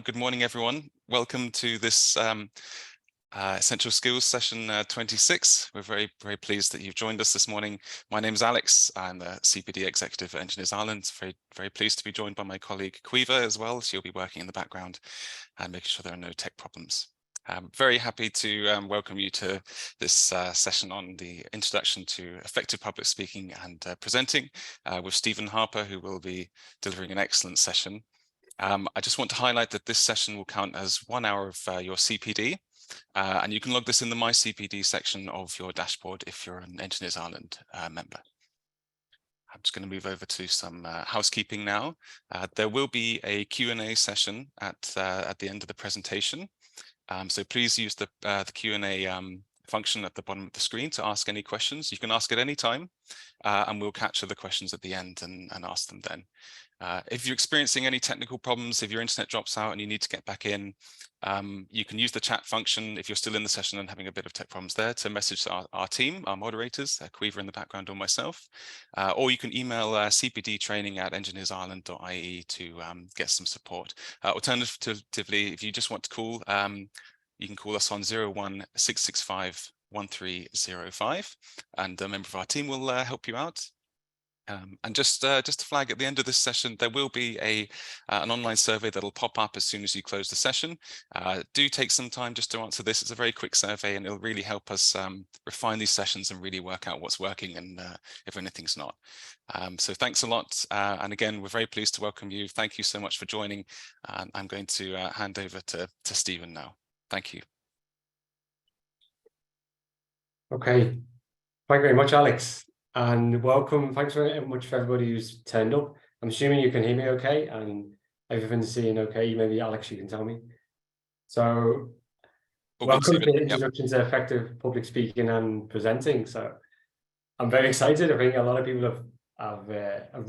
Good morning, everyone. Welcome to this Essential Skills session 26. We're very pleased that you've joined us this morning. My name is Alex. I'm the CPD Executive at Engineers Ireland. Very pleased to be joined by my colleague Caoimhe as well. She'll be working in the background and making sure there are no tech problems. Very happy to welcome you to this session on the introduction to effective public speaking and presenting with Stephen Harper, who will be delivering an excellent session. I just want to highlight that this session will count as 1 hour of your CPD, and you can log this in the My CPD section of your dashboard if you're an Engineers Ireland member. I'm just going to move over to some housekeeping now. There will be a Q&A session at the end of the presentation, so please use the Q&A function at the bottom of the screen to ask any questions. You can ask at any time, and we'll capture the questions at the end and ask them then. If you're experiencing any technical problems, if your internet drops out and you need to get back in, you can use the chat function if you're still in the session and having a bit of tech problems there to message our team, our moderators, Caoimhe in the background or myself, or you can email cpdtraining@engineersireland.ie to get some support. Alternatively, if you just want to call, you can call us on 01665 1305 and a member of our team will help you out. And just to flag, at the end of this session, there will be an online survey that'll pop up as soon as you close the session. Do take some time just to answer this. It's a very quick survey and it'll really help us refine these sessions and really work out what's working and if anything's not. So thanks a lot. And again, we're very pleased to welcome you. Thank you so much for joining. I'm going to hand over to Stephen now. Thank you. Okay, thank you very much, Alex. And welcome. Thanks very much for everybody who's turned up. I'm assuming you can hear me okay and everything's seeing okay. Maybe Alex, you can tell me. So welcome to the introduction to effective public speaking and presenting. So I'm very excited. I think a lot of people have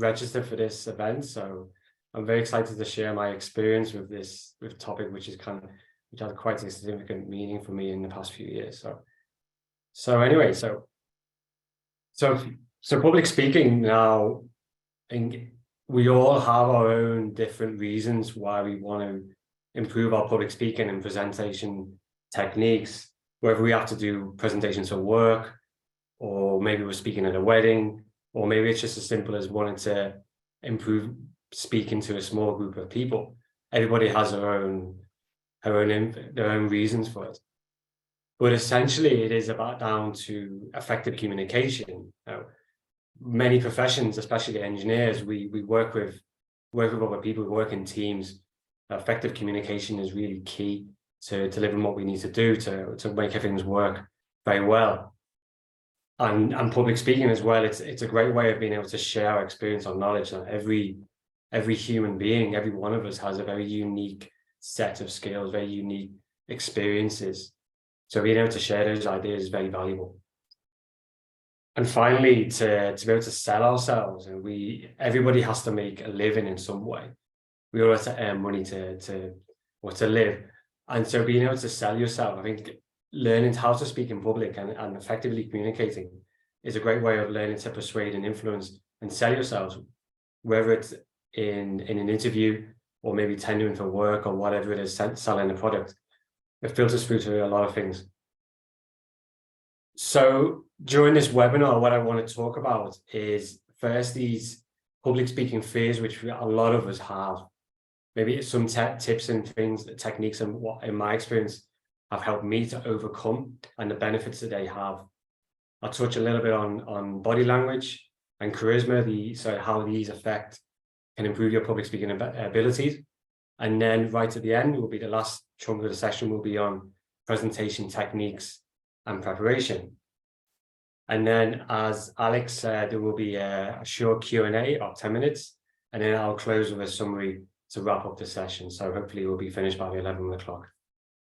registered for this event. So I'm very excited to share my experience with this topic, which has quite a significant meaning for me in the past few years. So anyway, So public speaking now, I think we all have our own different reasons why we want to improve our public speaking and presentation techniques, whether we have to do presentations for work, or maybe we're speaking at a wedding, or maybe it's just as simple as wanting to improve speaking to a small group of people. Everybody has their own reasons for it. But essentially, it is down to effective communication. Many professions, especially engineers, we work with other people, we work in teams. Effective communication is really key to delivering what we need to do to make everything work very well. And public speaking as well, it's a great way of being able to share our experience or knowledge. And every human being, every one of us has a very unique set of skills, very unique experiences. So being able to share those ideas is very valuable. And finally, to be able to sell ourselves, and everybody has to make a living in some way. We all have to earn money to live. And so being able to sell yourself, I think learning how to speak in public and effectively communicating is a great way of learning to persuade and influence and sell yourselves, whether it's in an interview or maybe tendering for work or whatever it is, selling a product. It filters through to a lot of things. So during this webinar, what I want to talk about is first these public speaking fears, which a lot of us have. Maybe some tips and things, techniques, and what in my experience have helped me to overcome and the benefits that they have. I'll touch a little bit on body language and charisma, so how these can improve your public speaking abilities. And then right at the end will be the last chunk of the session will be on presentation techniques and preparation. And then, as Alex said, there will be a short Q&A of 10 minutes, and then I'll close with a summary to wrap up the session. So hopefully we'll be finished by the 11 o'clock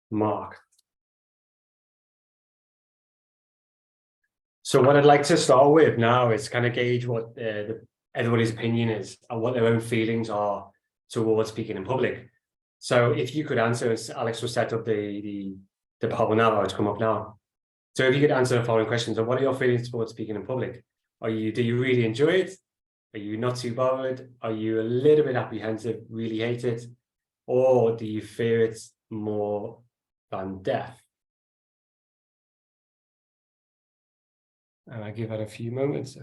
mark. So what I'd like to start with now is kind of gauge what everybody's opinion is and what their own feelings are towards speaking in public. So if you could answer, as Alex will set up the poll now, it's come up now. So if you could answer the following questions, what are your feelings towards speaking in public? Do you really enjoy it? Are you not too bothered? Are you a little bit apprehensive, really hate it? or do you fear it more than death? And I give it a few moments.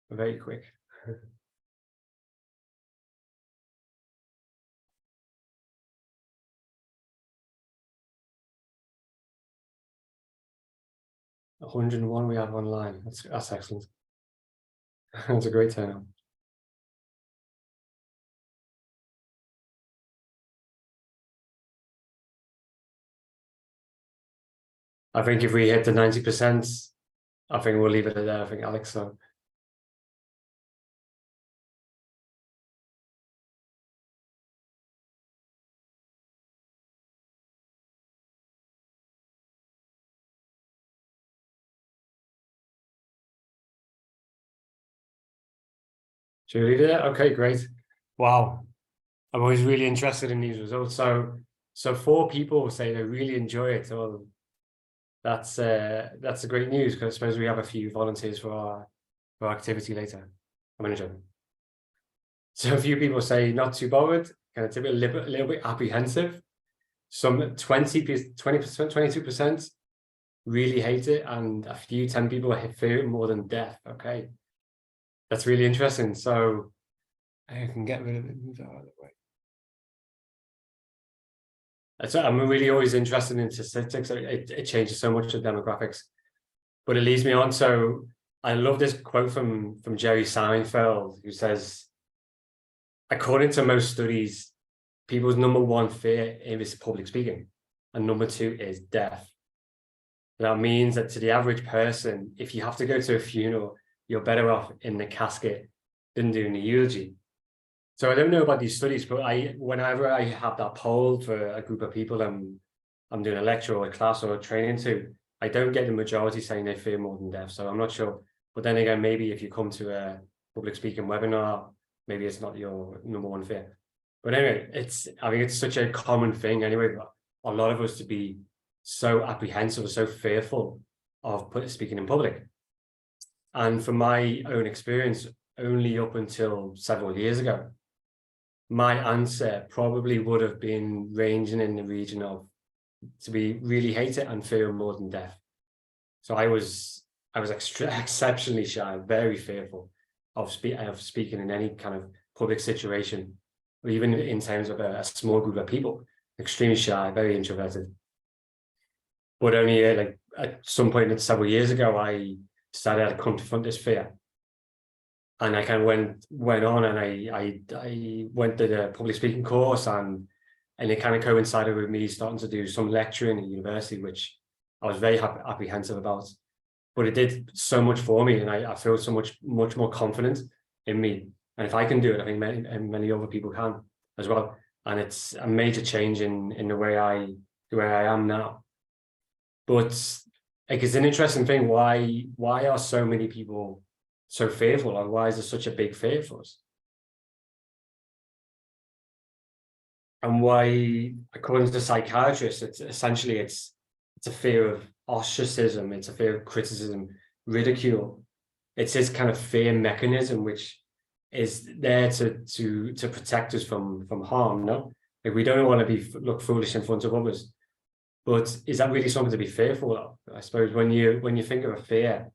Very quick. $101 we have online. That's excellent. That's a great turnout. I think if we hit the 90%, I think we'll leave it at there. I think, Alex. So. Should we leave it there? Okay, great. Wow. I'm always really interested in these results. So 4 people say they really enjoy it. So that's a great news, because I suppose we have a few volunteers for our activity later. I'm going to join. So a few people say not too bothered, kind of a little bit apprehensive. Some 22% really hate it, and a few 10 people fear it more than death. Okay, that's really interesting. So I can get rid of it, move that out of the way. So I'm really always interested in statistics. It changes so much of demographics, but it leads me on. So I love this quote from Jerry Seinfeld, who says, according to most studies, people's #1 fear is public speaking, and #2 is death. That means that to the average person, if you have to go to a funeral, you're better off in the casket than doing the eulogy. So I don't know about these studies, but whenever I have that poll for a group of people I'm doing a lecture or a class or a training to, I don't get the majority saying they fear more than death. So I'm not sure. But then again, maybe if you come to a public speaking webinar, maybe it's not your #1 fear. But anyway, I think it's such a common thing anyway, but a lot of us to be so apprehensive or so fearful of speaking in public. And from my own experience, only up until several years ago, my answer probably would have been ranging in the region of to be really hate it and fear more than death. So I was exceptionally shy, very fearful of speaking in any kind of public situation, or even in terms of a small group of people. Extremely shy, very introverted. But only like at some point several years ago, I decided to confront this fear. And I kind of went on, and I went to the public speaking course, and it kind of coincided with me starting to do some lecturing at university, which I was very apprehensive about. But it did so much for me, and I feel so much more confident in me. And if I can do it, I think many other people can as well. And it's a major change in the way I am now. But like, it's an interesting thing. Why are so many people so fearful, or why is there such a big fear for us? And why, according to psychiatrists, it's essentially a fear of ostracism, it's a fear of criticism, ridicule. It's this kind of fear mechanism which is there to protect us from harm. No, like, we don't want to look foolish in front of others. But is that really something to be fearful of? I suppose when you think of a fear,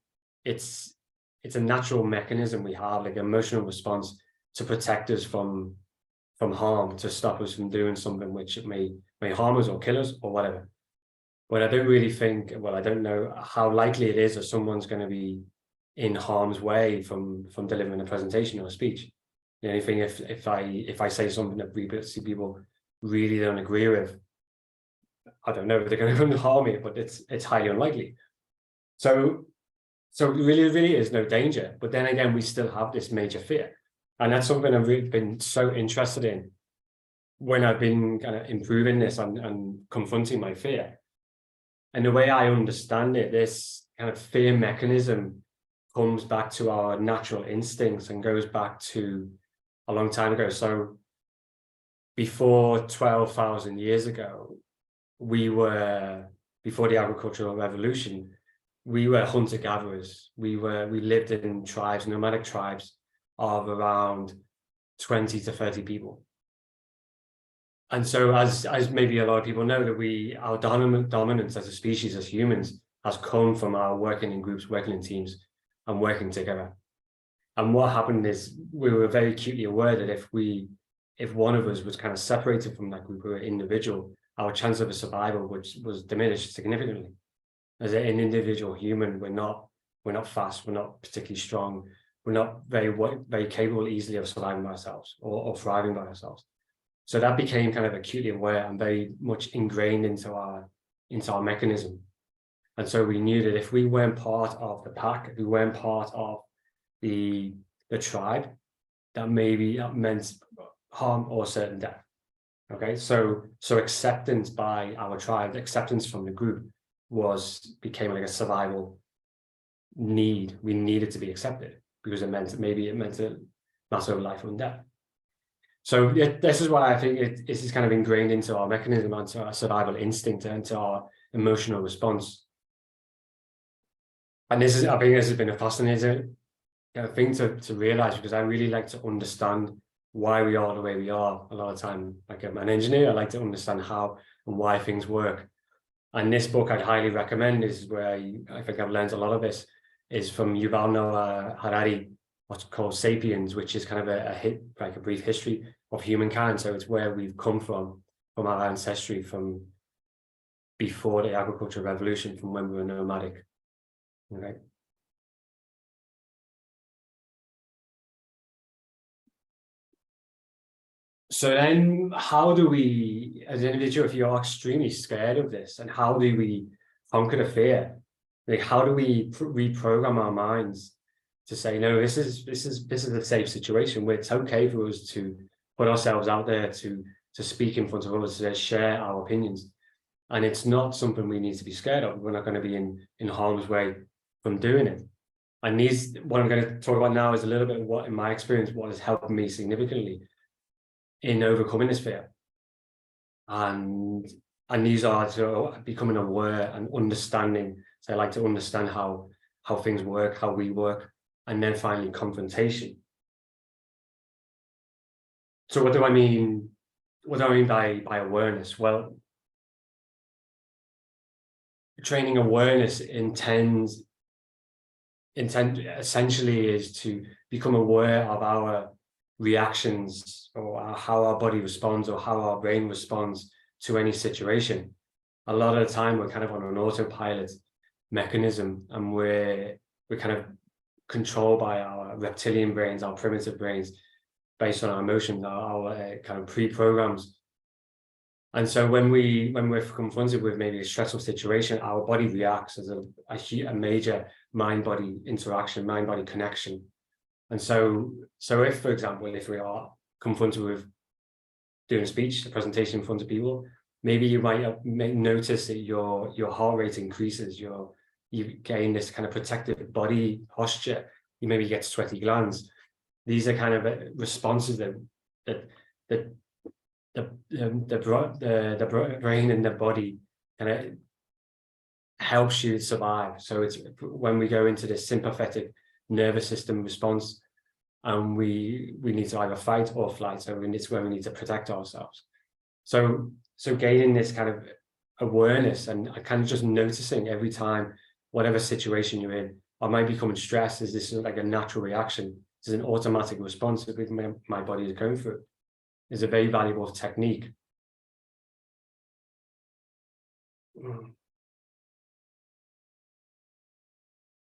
it's a natural mechanism we have, like an emotional response to protect us from harm, to stop us from doing something which may harm us or kill us or whatever. But I don't really think, well, I don't know how likely it is that someone's going to be in harm's way from delivering a presentation or a speech. The only thing, if I say something that people really don't agree with, I don't know if they're going to harm me, but it's highly unlikely. So really is no danger. But then again, we still have this major fear. And that's something I've really been so interested in when I've been kind of improving this and confronting my fear. And the way I understand it, this kind of fear mechanism comes back to our natural instincts and goes back to a long time ago. So before 12,000 years ago, before the agricultural revolution, we were hunter-gatherers. We lived in tribes, nomadic tribes of around 20 to 30 people. And so as maybe a lot of people know, that our dominance as a species, as humans, has come from our working in groups, working in teams, and working together. And what happened is we were very acutely aware that if one of us was kind of separated from that group, we were individual, our chance of a survival was diminished significantly. As an individual human, we're not fast, we're not particularly strong, we're not very capable easily of surviving by ourselves or thriving by ourselves. So that became kind of acutely aware and very much ingrained into our mechanism. And so we knew that if we weren't part of the pack, if we weren't part of the tribe, that meant harm or certain death. Okay, so acceptance by our tribe, acceptance from the group became like a survival need. We needed to be accepted because it meant a matter of life and death. So this is why I think this is kind of ingrained into our mechanism, into our survival instinct, and into our emotional response. And I think this has been a fascinating thing to realize, because I really like to understand why we are the way we are. A lot of time, like I'm an engineer, I like to understand how and why things work. And this book I'd highly recommend is where I think I've learned a lot of this, is from Yuval Noah Harari, what's called Sapiens, which is kind of a brief history of humankind. So it's where we've come from our ancestry, from before the agricultural revolution, from when we were nomadic. Okay. So then how do we, as an individual, if you're extremely scared of this, and how do we conquer the fear? Like, how do we reprogram our minds to say, no, this is a safe situation where it's okay for us to put ourselves out there, to speak in front of others, to share our opinions. And it's not something we need to be scared of. We're not going to be in harm's way from doing it. And what I'm going to talk about now is a little bit of what, in my experience, what has helped me significantly in overcoming this fear. And these are to becoming aware and understanding. So I like to understand how things work, how we work, and then finally confrontation. So what do I mean? What do I mean by awareness? Well, training awareness essentially is to become aware of our reactions, or how our body responds, or how our brain responds to any situation. A lot of the time we're kind of on an autopilot mechanism, and we're kind of controlled by our reptilian brains, our primitive brains, based on our emotions, our kind of pre-programs. And so when we're confronted with maybe a stressful situation, our body reacts as a major mind-body interaction, mind-body connection. And so if, for example, if we are confronted with doing a speech, a presentation in front of people, maybe you might notice that your heart rate increases, you gain this kind of protective body posture, you maybe get sweaty glands. These are kind of responses that the brain and the body kind of helps you survive. So it's when we go into this sympathetic nervous system response, and we need to either fight or flight. So it's where we need to protect ourselves. So gaining this kind of awareness, and kind of just noticing every time, whatever situation you're in, I might be becoming stressed. Is this like a natural reaction? Is an automatic response that my body is going through? Is a very valuable technique.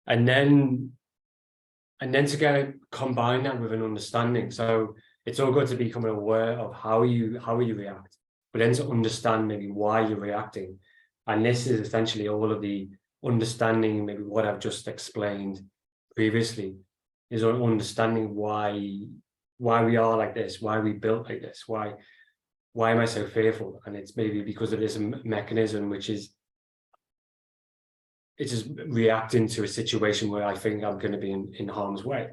And then to kind of combine that with an understanding. So it's all good to become aware of how you react, but then to understand maybe why you're reacting. And this is essentially all of the understanding, maybe what I've just explained previously, is understanding why we are like this, why we built like this, why am I so fearful? And it's maybe because of this mechanism, which is it's just reacting to a situation where I think I'm going to be in harm's way.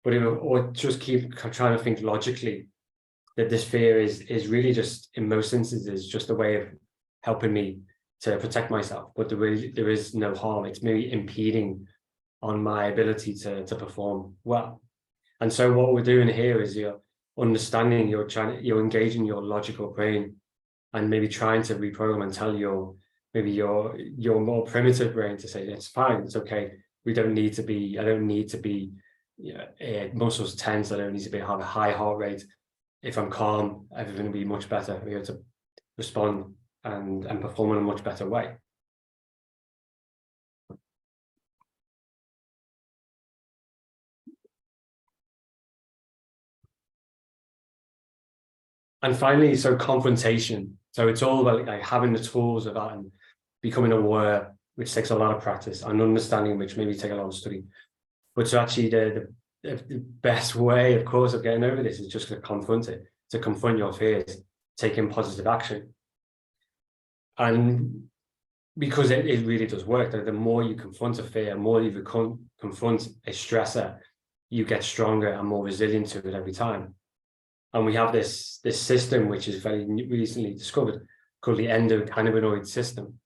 But or just keep trying to think logically that this fear is really just, in most instances, just a way of helping me to protect myself, but there is no harm. It's maybe impeding on my ability to perform well. And so what we're doing here is you're understanding, you're engaging your logical brain, and maybe trying to reprogram and tell your more primitive brain to say, it's fine, it's okay. I don't need to be muscles tense. I don't need to have a high heart rate. If I'm calm, everything will be much better. We have to respond and perform in a much better way. And finally, so confrontation. So it's all about like having the tools of that and becoming aware, which takes a lot of practice, and understanding, which maybe take a lot of study. But so actually the best way, of course, of getting over this is just to confront it, to confront your fears, taking positive action. And because it really does work, the more you confront a fear, the more you confront a stressor, you get stronger and more resilient to it every time. And we have this system, which is very recently discovered, called the endocannabinoid system.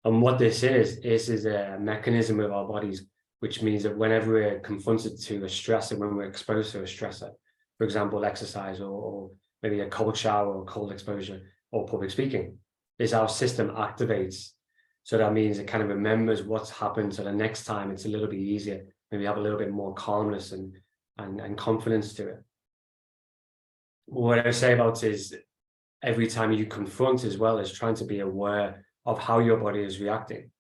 And what this is a mechanism of our bodies, which means that whenever we're confronted to a stressor, when we're exposed to a stressor, for example, exercise or maybe a cold shower or cold exposure or public speaking, is our system activates. So that means it kind of remembers what's happened. So the next time it's a little bit easier, maybe have a little bit more calmness and confidence to it. What I say about is every time you confront as well is trying to be aware of how your body is reacting.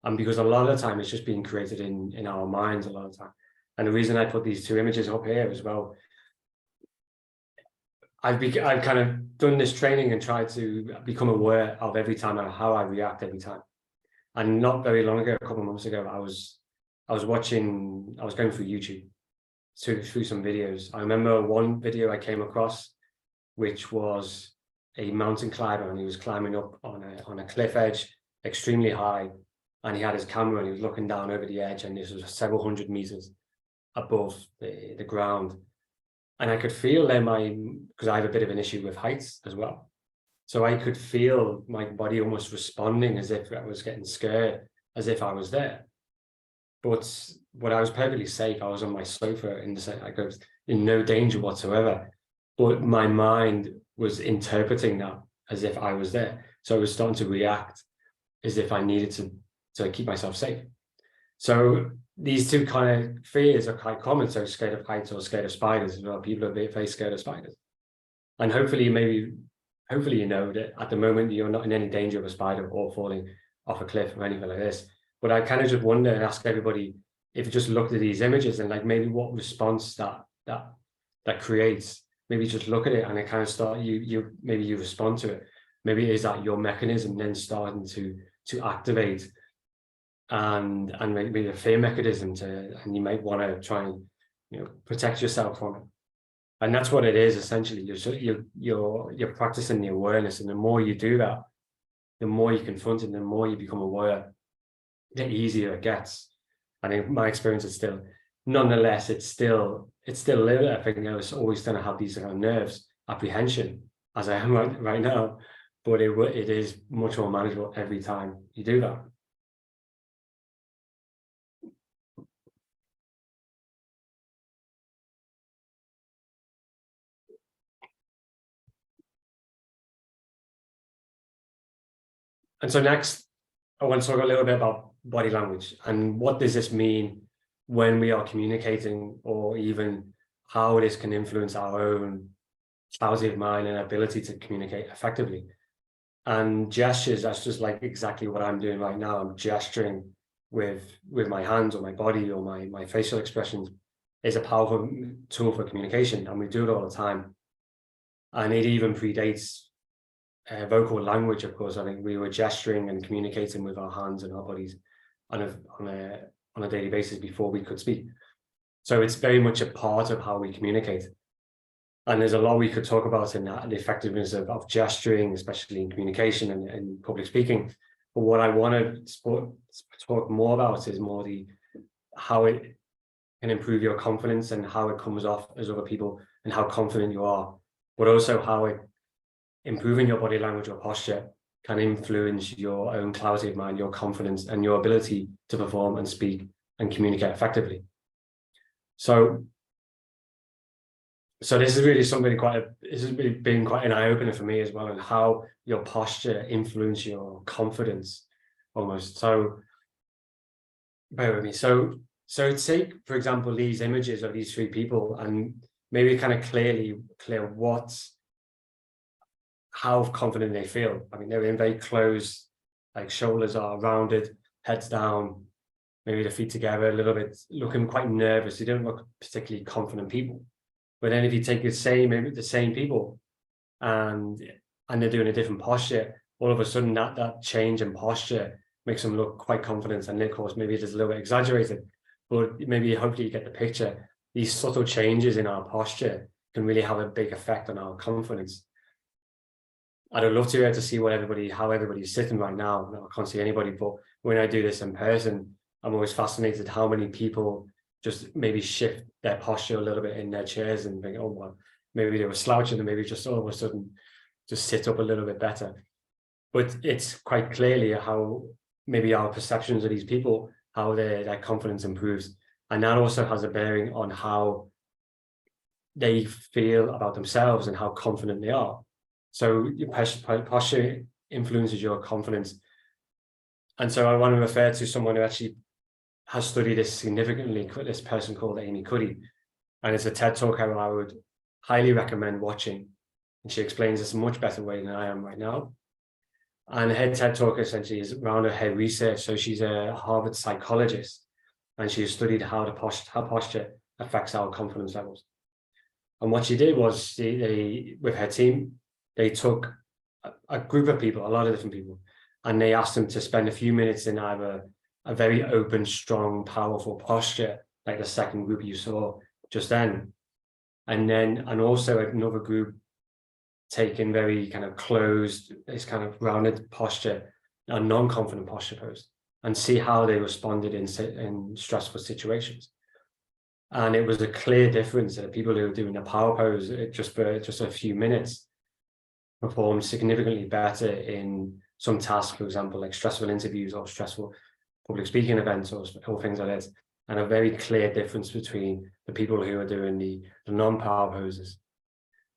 And because a lot of the time it's just being created in our minds a lot of the time. And the reason I put these two images up here as well, I've kind of done this training and tried to become aware of every time how I react every time. And not very long ago, a couple of months ago, I was going through YouTube through some videos. I remember one video I came across, which was a mountain climber, and he was climbing up on a cliff edge, extremely high, and he had his camera and he was looking down over the edge, and this was several hundred meters above the ground. And I could feel because I have a bit of an issue with heights as well. So I could feel my body almost responding as if I was getting scared, as if I was there. But I was perfectly safe. I was on my sofa I was in no danger whatsoever. But my mind was interpreting that as if I was there. So I was starting to react as if I needed to keep myself safe. So these two kind of fears are quite common. So scared of heights or scared of spiders as well. People are very scared of spiders. And hopefully you know that at the moment you're not in any danger of a spider or falling off a cliff or anything like this. But I kind of just wonder and ask everybody, if you just looked at these images and like maybe what response that creates, maybe just look at it and it kind of start maybe you respond to it. Maybe is that your mechanism then starting to activate and maybe a fear mechanism and you might want to try and protect yourself from it. And that's what it is essentially. You're practicing the awareness, and the more you do that, the more you confront it, the more you become aware, the easier it gets. And in my experience, it's still a little. I think I was always going to have these kind of nerves, apprehension, as I am right now, but it is much more manageable every time you do that. And so next, I want to talk a little bit about body language and what does this mean when we are communicating, or even how this can influence our own clarity of mind and ability to communicate effectively. And gestures, that's just like exactly what I'm doing right now. I'm gesturing with my hands or my body or my facial expressions is a powerful tool for communication, and we do it all the time. And it even predates vocal language, of course. I think we were gesturing and communicating with our hands and our bodies on a daily basis before we could speak. So it's very much a part of how we communicate. And there's a lot we could talk about in that, the effectiveness of gesturing, especially in communication and public speaking. But what I want to talk more about is more how it can improve your confidence and how it comes off as other people and how confident you are, but also how improving your body language or posture can influence your own clarity of mind, your confidence, and your ability to perform and speak and communicate effectively. So this is really something this has been quite an eye-opener for me as well, and how your posture influences your confidence almost. So bear with me. So take, for example, these images of these three people and maybe kind of clear how confident they feel. I mean, they're in very close, like shoulders are rounded, heads down, maybe the feet together a little bit, looking quite nervous. They don't look particularly confident people. But then if you take the same people and they're doing a different posture, all of a sudden that change in posture makes them look quite confident. And of course, maybe it is a little bit exaggerated, but maybe hopefully you get the picture. These subtle changes in our posture can really have a big effect on our confidence. I'd love to be able to see how everybody's sitting right now. I can't see anybody, but when I do this in person, I'm always fascinated how many people just maybe shift their posture a little bit in their chairs and think, oh, well, maybe they were slouching and maybe just all of a sudden just sit up a little bit better. But it's quite clearly how maybe our perceptions of these people, how their confidence improves. And that also has a bearing on how they feel about themselves and how confident they are. So your posture influences your confidence. And so I want to refer to someone who actually has studied this significantly, this person called Amy Cuddy. And it's a TED Talk I would highly recommend watching. And she explains this in a much better way than I am right now. And her TED Talk essentially is around her research. So she's a Harvard psychologist, and she studied how posture affects our confidence levels. And what she did was, with her team, they took a group of people, a lot of different people, and they asked them to spend a few minutes in either a very open, strong, powerful posture, like the second group you saw just then. And also another group taking very kind of closed, this kind of rounded posture, a non-confident posture pose, and see how they responded in stressful situations. And it was a clear difference that the people who were doing a power pose just for a few minutes performed significantly better in some tasks, for example, like stressful interviews or stressful public speaking events or things like that. And a very clear difference between the people who are doing the non-power poses.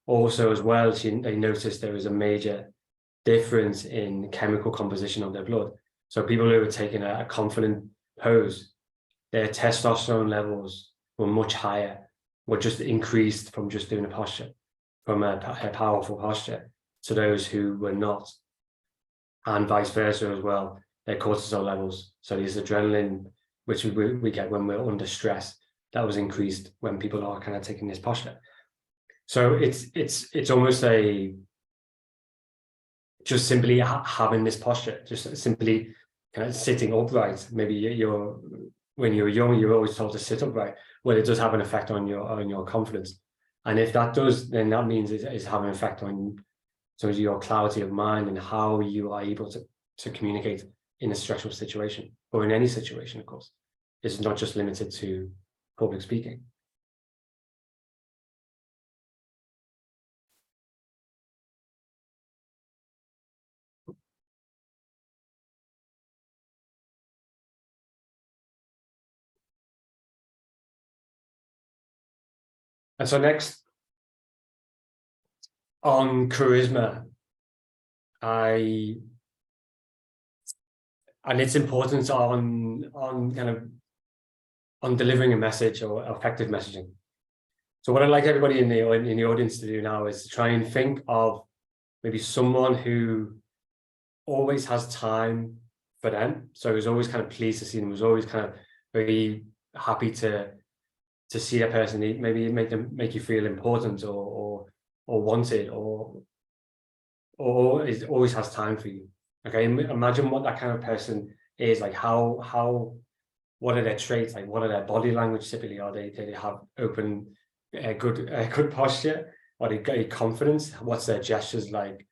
Also, as well, they noticed there was a major difference in chemical composition of their blood. So people who were taking a confident pose, their testosterone levels were much higher, were just increased from just doing a posture, from a powerful posture, to those who were not. And vice versa as well, their cortisol levels. So these adrenaline, which we get when we're under stress, that was increased when people are kind of taking this posture. So it's almost just simply having this posture, just simply kind of sitting upright. Maybe when you're young, you're always told to sit upright. Well, it does have an effect on your confidence. And if that does, then that means it's having an effect on your clarity of mind and how you are able to communicate in a stressful situation, or in any situation, of course. It's not just limited to public speaking. And so next, on charisma, and its importance on delivering a message or effective messaging. So what I'd like everybody in the audience to do now is to try and think of maybe someone who always has time for them. So who's always kind of pleased to see them, who's always kind of very happy to see that person, maybe make you feel important or wanted or is always has time for you. Okay, imagine what that kind of person is like. What are their traits like? What are their body language typically? Do they have open, good posture? Are they confidence? What's their gestures like?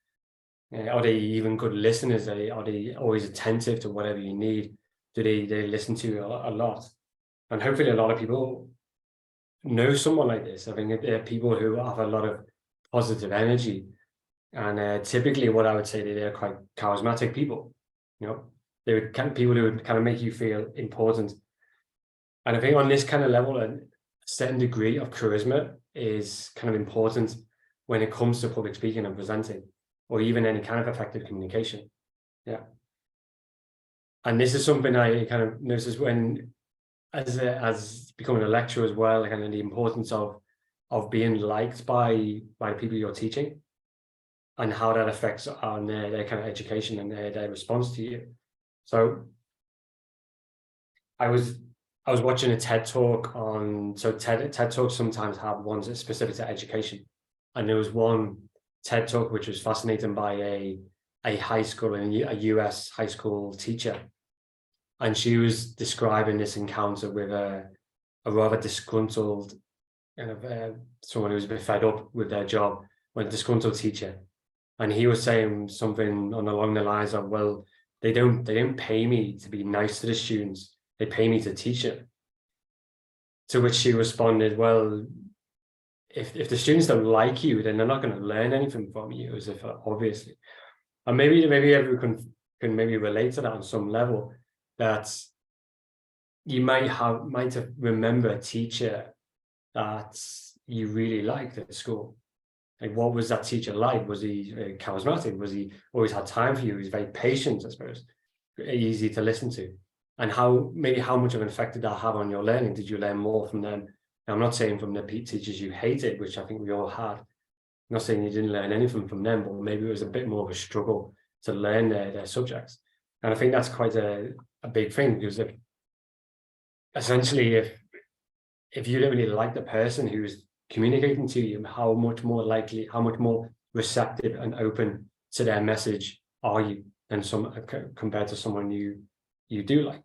Are they even good listeners? Are they always attentive to whatever you need? Do they listen to you a lot? And hopefully a lot of people know someone like this. I think there are people who have a lot of positive energy And typically what I would say, they're quite charismatic people. They would people who would kind of make you feel important. And I think on this kind of level, a certain degree of charisma is kind of important when it comes to public speaking and presenting, or even any kind of effective communication. Yeah. And this is something I kind of notice when, as becoming a lecturer as well, kind of the importance of being liked by the people you're teaching, and how that affects on their kind of education and their response to you. So I was watching a TED talk so TED talks sometimes have ones that's specific to education. And there was one TED talk which was fascinating by a high school, a US high school teacher. And she was describing this encounter with a rather disgruntled kind of someone who was a bit fed up with their job, a disgruntled teacher. And he was saying something along the lines of, well, they don't pay me to be nice to the students, they pay me to teach it. To which she responded, well, if the students don't like you, then they're not going to learn anything from you, as if obviously. And maybe everyone can maybe relate to that on some level, that you might have remember a teacher that you really liked at school. Like, what was that teacher like? Was he charismatic? Was he always had time for you? He was very patient, I suppose, easy to listen to. And how much of an effect did that have on your learning? Did you learn more from them? Now, I'm not saying from the teachers you hated, which I think we all had. I'm not saying you didn't learn anything from them, but maybe it was a bit more of a struggle to learn their subjects. And I think that's quite a big thing, because essentially if you don't really like the person who's communicating to you, how much more receptive and open to their message are you than compared to someone you do like.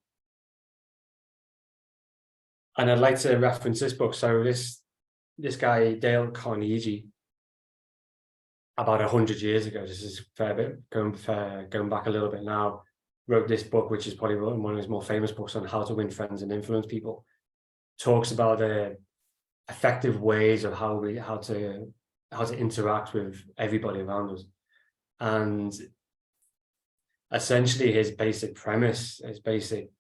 And I'd like to reference this book. So this guy, Dale Carnegie, about 100 years ago, this is a fair bit going back a little bit now, wrote this book, which is probably one of his more famous books on how to win friends and influence people. Talks about effective ways of how to interact with everybody around us. And essentially his basic premise, his basic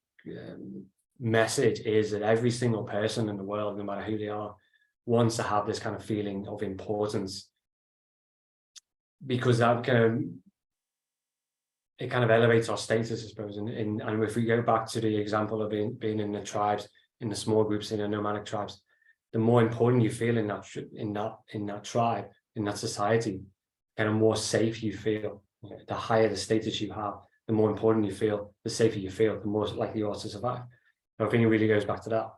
message is that every single person in the world, no matter who they are, wants to have this kind of feeling of importance, because that it kind of elevates our status, I suppose. And if we go back to the example of being in the tribes, in the small groups, in the nomadic tribes, the more important you feel in that tribe, in that society, kind of more safe you feel. The higher the status you have, the more important you feel, the safer you feel, the more likely you are to survive. I think it really goes back to that.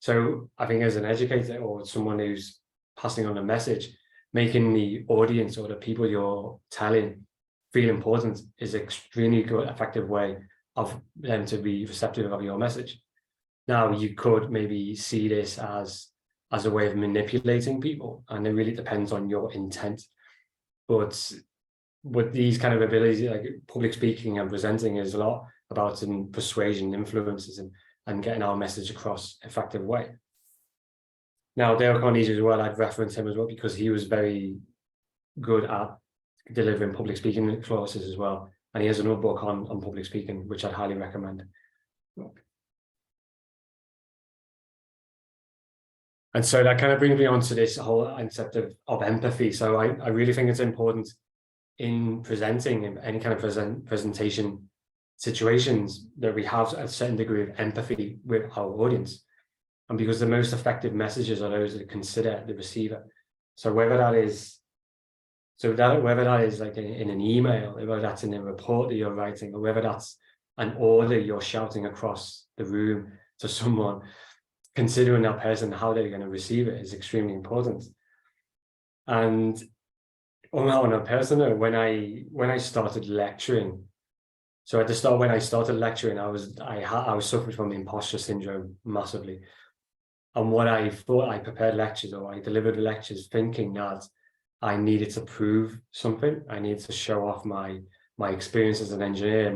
So I think as an educator or someone who's passing on a message, making the audience or the people you're telling feel important is an extremely good, effective way of them to be receptive of your message. Now, you could maybe see this as a way of manipulating people, and it really depends on your intent. But with these kind of abilities, like public speaking and presenting, is a lot about persuasion, influences, and getting our message across an effective way. Now, Dale Carnegie as well, I'd reference him as well, because he was very good at delivering public speaking classes as well. And he has another book on public speaking, which I'd highly recommend. And so that kind of brings me on to this whole concept of empathy. So I really think it's important in presenting, in any kind of presentation situations, that we have a certain degree of empathy with our audience. And because the most effective messages are those that consider the receiver. So whether that is like in an email, whether that's in a report that you're writing, or whether that's an order you're shouting across the room to someone, considering that person, how they're going to receive it is extremely important. And on a personal note, when I started lecturing, so at the start, when I started lecturing, I was suffering from imposter syndrome massively. And what I thought, I prepared lectures, or I delivered lectures thinking that I needed to prove something. I needed to show off my experience as an engineer,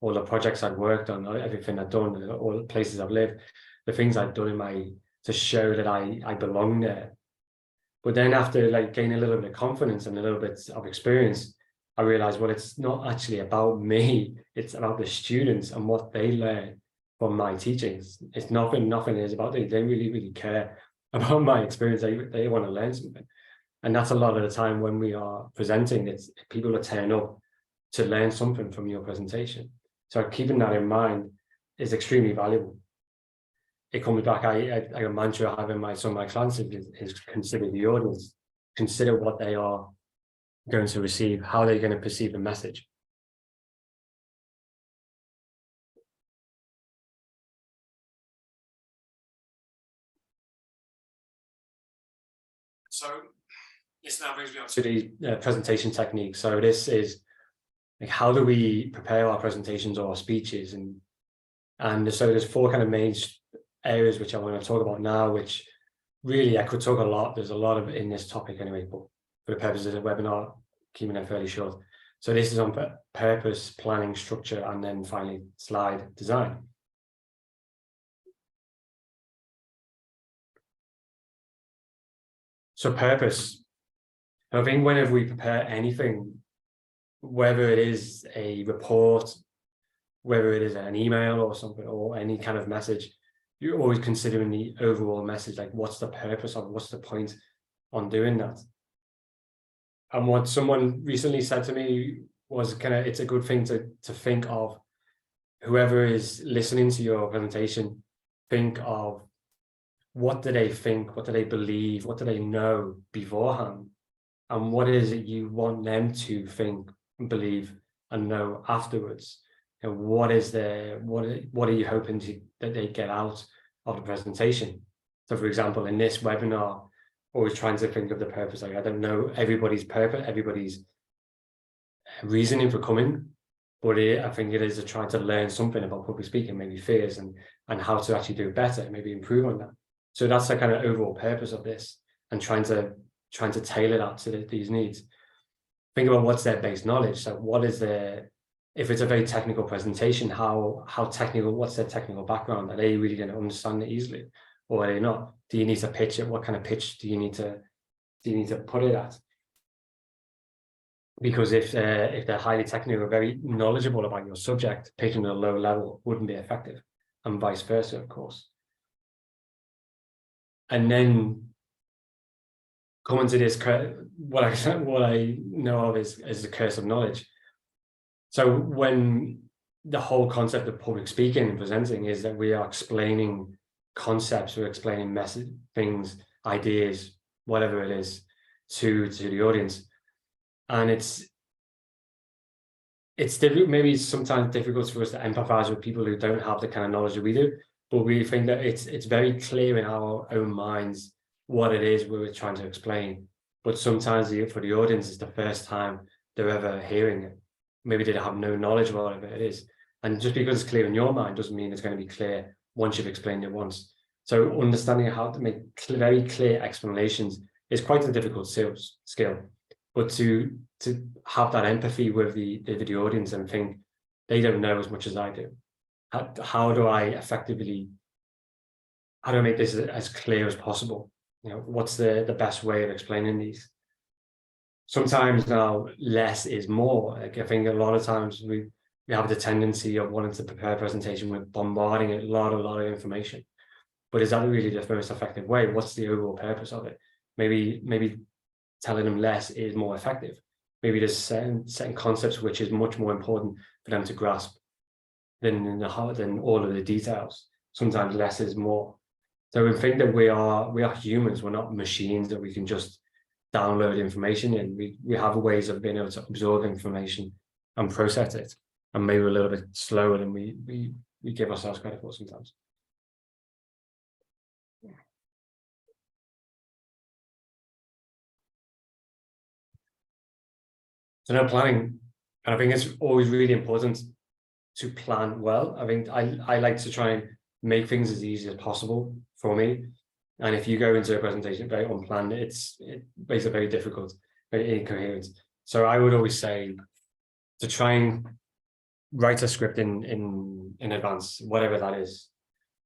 all the projects I'd worked on, everything I'd done, all the places I've lived, the things I'd done to show that I belong there. But then after like gaining a little bit of confidence and a little bit of experience, I realized, well, it's not actually about me. It's about the students and what they learn from my teachings. It's nothing is about them. They really care about my experience. They want to learn something. And that's a lot of the time when we are presenting, it's people are turning up to learn something from your presentation. So keeping that in mind is extremely valuable. It comes back, a mantra I have in some of my classes is consider the audience, consider what they are going to receive, how they're going to perceive the message. So this now brings me on to the presentation technique. So this is like, how do we prepare our presentations or our speeches? And so there's 4 kind of main areas which I want to talk about now, which really I could talk a lot. There's a lot of in this topic anyway, but for the purposes of the webinar, keeping it fairly short. So this is on purpose, planning, structure, and then finally slide design. So purpose, I think whenever we prepare anything, whether it is a report, whether it is an email or something, or any kind of message, you're always considering the overall message, like what's the purpose of, what's the point on doing that? And what someone recently said to me was it's a good thing to think of, whoever is listening to your presentation, think of what do they think, what do they believe, what do they know beforehand, and what is it you want them to think, believe, and know afterwards. And what are you hoping that they get out of the presentation? So for example, in this webinar, always trying to think of the purpose. Like, I don't know everybody's purpose, everybody's reasoning for coming, but I think it is trying to learn something about public speaking, maybe fears and how to actually do it better, maybe improve on that. So that's the kind of overall purpose of this, and trying to tailor that to these needs. Think about what's their base knowledge. So what is if it's a very technical presentation, how technical, what's their technical background? Are they really going to understand it easily, or are they not? Do you need to pitch it? What kind of pitch do you need to put it at? Because if they're highly technical, very knowledgeable about your subject, pitching at a low level wouldn't be effective, and vice versa, of course. And then coming to this, what I know of is the curse of knowledge. So when the whole concept of public speaking and presenting is that we are explaining concepts, we're explaining message, things, ideas, whatever it is, to the audience, and it's maybe sometimes difficult for us to empathize with people who don't have the kind of knowledge that we do, but we think that it's very clear in our own minds what it is we're trying to explain. But sometimes for the audience, it's the first time they're ever hearing it. Maybe they have no knowledge of whatever it is. And just because it's clear in your mind doesn't mean it's going to be clear once you've explained it once. So understanding how to make very clear explanations is quite a difficult skill. But to have that empathy with the audience and think they don't know as much as I do. How do I make this as clear as possible? What's the best way of explaining these? Sometimes now less is more. Like, I think a lot of times we have the tendency of wanting to prepare a presentation with bombarding it, a lot of information. But is that really the most effective way? What's the overall purpose of it? Maybe telling them less is more effective. Maybe there's certain concepts which is much more important for them to grasp than all of the details. Sometimes less is more. So we think that we are humans. We're not machines that we can just download information in. We have ways of being able to absorb information and process it, and maybe a little bit slower than we give ourselves credit for sometimes. So now planning, and I think it's always really important to plan well. I think I like to try and make things as easy as possible for me. And if you go into a presentation very unplanned, it makes it very difficult, very incoherent. So I would always say to try and write a script in advance, whatever that is.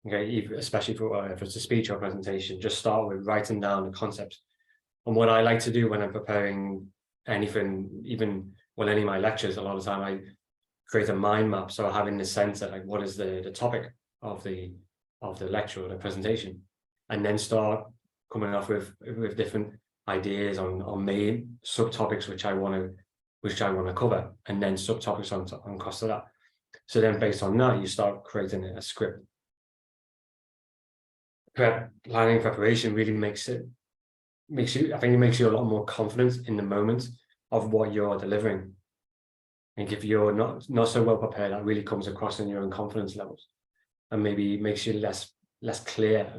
Okay, especially if it's a speech or presentation, just start with writing down the concepts. And what I like to do when I'm preparing anything, even any of my lectures, a lot of the time I create a mind map. So I have in the center, like, what is the topic of the lecture or the presentation, and then start coming off with different ideas on main subtopics which I want to cover, and then subtopics on cost of that. So then based on that, you start creating a script. Planning preparation really makes you a lot more confident in the moment of what you're delivering. I think if you're not so well prepared, that really comes across in your own confidence levels, and maybe makes you less clear,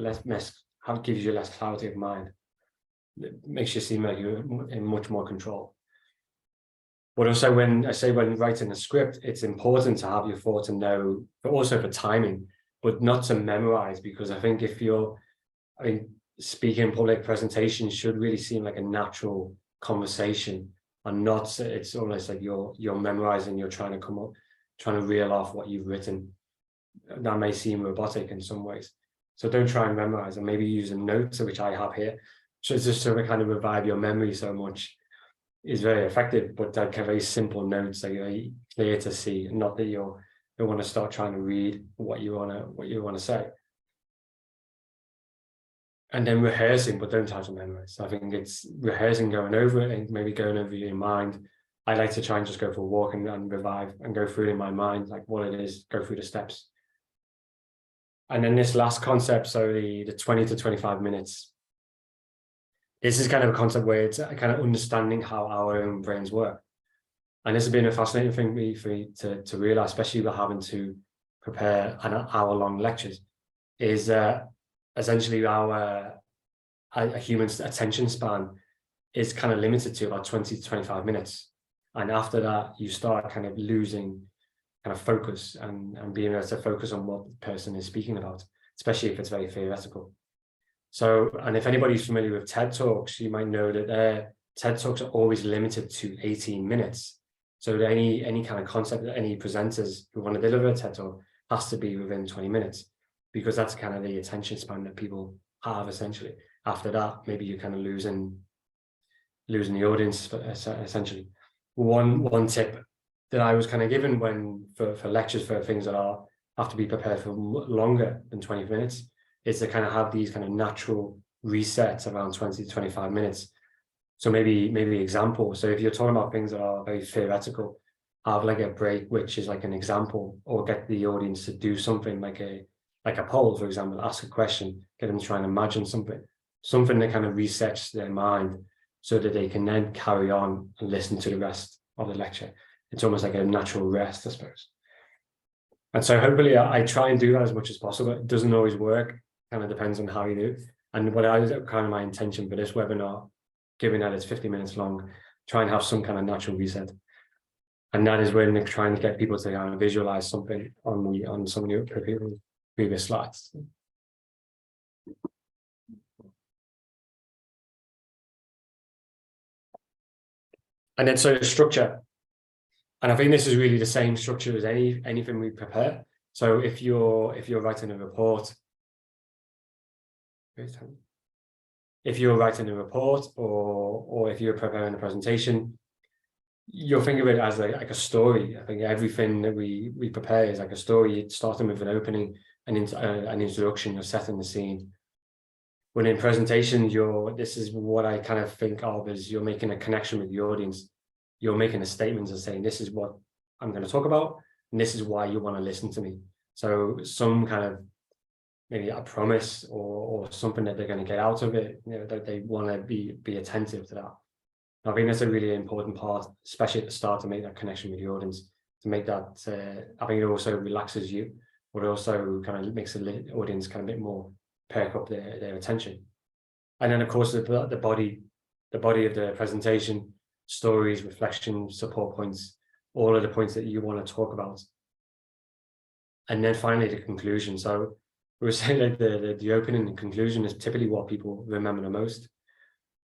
gives you less clarity of mind. It makes you seem like you're in much more control. But also, when writing a script, it's important to have your thoughts and know, but also for timing, but not to memorize, because I think speaking in public presentations should really seem like a natural conversation, and not, it's almost like you're memorizing, you're trying to reel off what you've written. That may seem robotic in some ways. So don't try and memorize, and maybe use a note, which I have here, just to kind of revive your memory so much, is very effective. But like very simple notes that are very clear to see, and not that you want to start trying to read what you want to say. And then rehearsing, but don't try to memorize. I think it's rehearsing, going over it, and maybe going over your mind. I like to try and just go for a walk and revive and go through it in my mind, like what it is, go through the steps. And then this last concept, so the 20 to 25 minutes. This is kind of a concept where it's kind of understanding how our own brains work. And this has been a fascinating thing for me to realize, especially with having to prepare an hour-long lectures, is essentially a human's attention span is kind of limited to about 20 to 25 minutes. And after that, you start kind of losing kind of focus and being able to focus on what the person is speaking about, especially if it's very theoretical. So, and if anybody's familiar with TED Talks, you might know that their TED Talks are always limited to 18 minutes. So any kind of concept that any presenters who want to deliver a TED Talk has to be within 20 minutes, because that's kind of the attention span that people have essentially. After that, maybe you're kind of losing the audience essentially. One tip that I was kind of given for lectures, for things that have to be prepared for longer than 20 minutes, is to kind of have these kind of natural resets around 20 to 25 minutes. So maybe example. So if you're talking about things that are very theoretical, have like a break, which is like an example, or get the audience to do something like a poll, for example, ask a question, get them to try and imagine something that kind of resets their mind, so that they can then carry on and listen to the rest of the lecture. It's almost like a natural rest, I suppose. And so hopefully I try and do that as much as possible. It doesn't always work, kind of depends on how you do. And what kind of my intention for this webinar, given that it's 50 minutes long, try and have some kind of natural reset. And that is when they're trying to get people to kind of visualize something on some of your previous slides. And then so the structure. And I think this is really the same structure as anything we prepare. So if you're writing a report, or if you're preparing a presentation, you'll think of it as like a story. I think everything that we prepare is like a story, starting with an opening, an introduction, you're setting the scene. When in presentation, this is what I kind of think of as you're making a connection with the audience. You're making a statement and saying, this is what I'm going to talk about, and this is why you want to listen to me. So some kind of maybe a promise or something that they're going to get out of it, that they want to be attentive to that. I think that's a really important part, especially at the start, to make that connection with the audience, to make that, I think it also relaxes you, but it also kind of makes the audience kind of a bit more perk up their attention. And then of course, the body of the presentation, stories, reflections, support points, all of the points that you want to talk about. And then finally, the conclusion. So we were saying that the opening and conclusion is typically what people remember the most.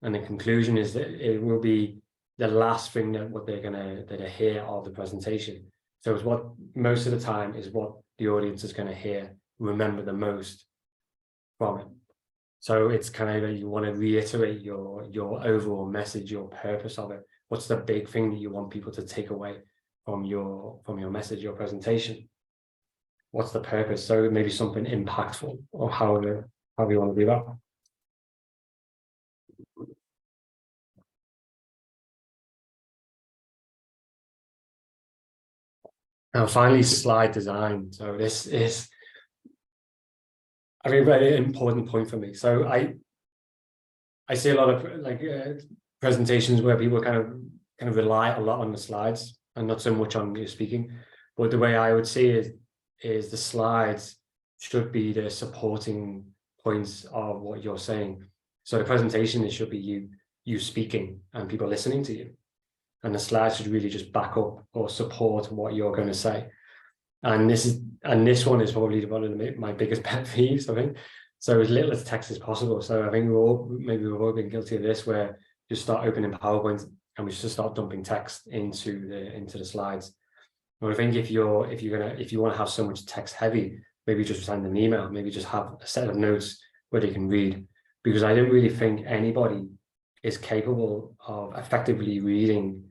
And the conclusion is that it will be the last thing that they hear of the presentation. So it's what most of the time is what the audience is going to remember the most from it. So it's kind of, you want to reiterate your overall message, your purpose of it. What's the big thing that you want people to take away from your message, your presentation? What's the purpose? So maybe something impactful, or however you want to do that. Now, finally, slide design. So this is, I think, a very important point for me. So I see a lot of presentations where people kind of rely a lot on the slides and not so much on your speaking. But the way I would see it is the slides should be the supporting points of what you're saying. So the presentation, it should be you speaking and people listening to you. And the slides should really just back up or support what you're going to say. And this one is probably one of my biggest pet peeves, I think. So as little as text as possible. So I think we've all been guilty of this, where you start opening PowerPoint and we just start dumping text into the slides. But I think if you want to have so much text heavy, maybe just send an email, maybe just have a set of notes where they can read, because I don't really think anybody is capable of effectively reading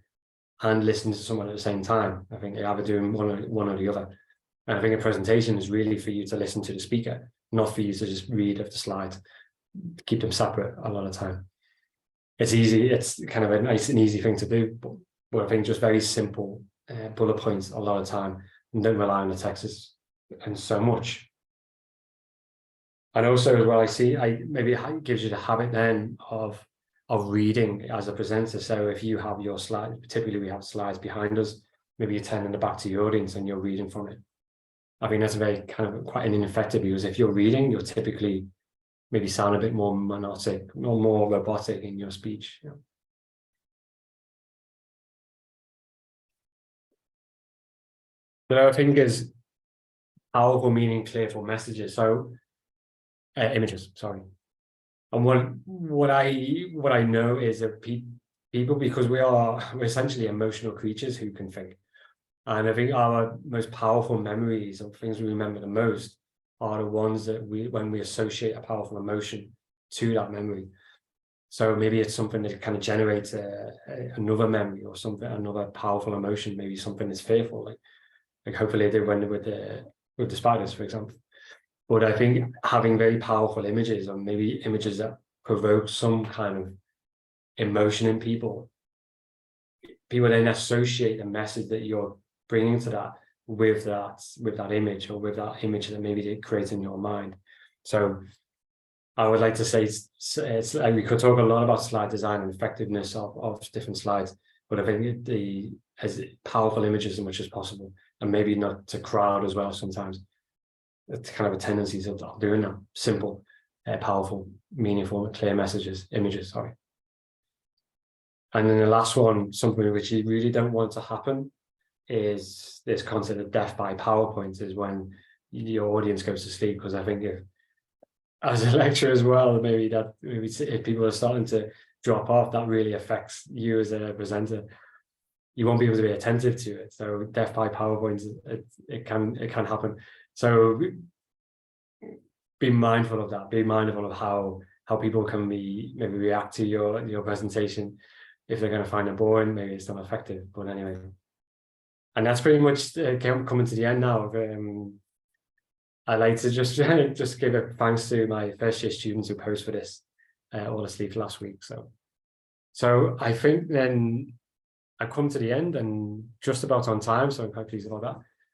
and listening to someone at the same time. I think they're either doing one or the other. And I think a presentation is really for you to listen to the speaker, not for you to just read off the slides. Keep them separate a lot of time. It's easy, it's kind of a nice and easy thing to do, but I think just very simple bullet points a lot of time, and don't rely on the text and so much. And also as well, I see, maybe it gives you the habit then of reading as a presenter. So if you have your slide, typically we have slides behind us, maybe you're turning the back to your audience and you're reading from it. I think that's very kind of quite ineffective, because if you're reading, you'll typically maybe sound a bit more monotonic or more robotic in your speech. Yeah. The other thing is powerful, meaning, clearful messages. So images, sorry. And what I know is that people, because we're essentially emotional creatures who can think. And I think our most powerful memories, or things we remember the most, are the ones that when we associate a powerful emotion to that memory. So maybe it's something that kind of generates another memory, or something, another powerful emotion, maybe something that's fearful, like hopefully they went with the spiders, for example. But I think having very powerful images, or maybe images that provoke some kind of emotion in people then associate the message that you're bringing to that with that image, or with that image that maybe they create in your mind. So I would like to say it's like, we could talk a lot about slide design and effectiveness of different slides, but I think as powerful images as much as possible, and maybe not to crowd as well sometimes. It's kind of a tendency of doing that. Simple, powerful, meaningful, clear messages, images, sorry. And then the last one, something which you really don't want to happen, is this concept of death by PowerPoint, is when your audience goes to sleep. Because I think if, as a lecturer as well, maybe if people are starting to drop off, that really affects you as a presenter. You won't be able to be attentive to it. So death by PowerPoint, it can happen. So be mindful of that. Be mindful of how people can maybe react to your presentation. If they're going to find it boring, maybe it's not effective. But anyway, and that's pretty much coming to the end now. I like to just give a thanks to my first year students who posed for this all asleep last week. So I think then I come to the end, and just about on time. So I'm quite pleased about that.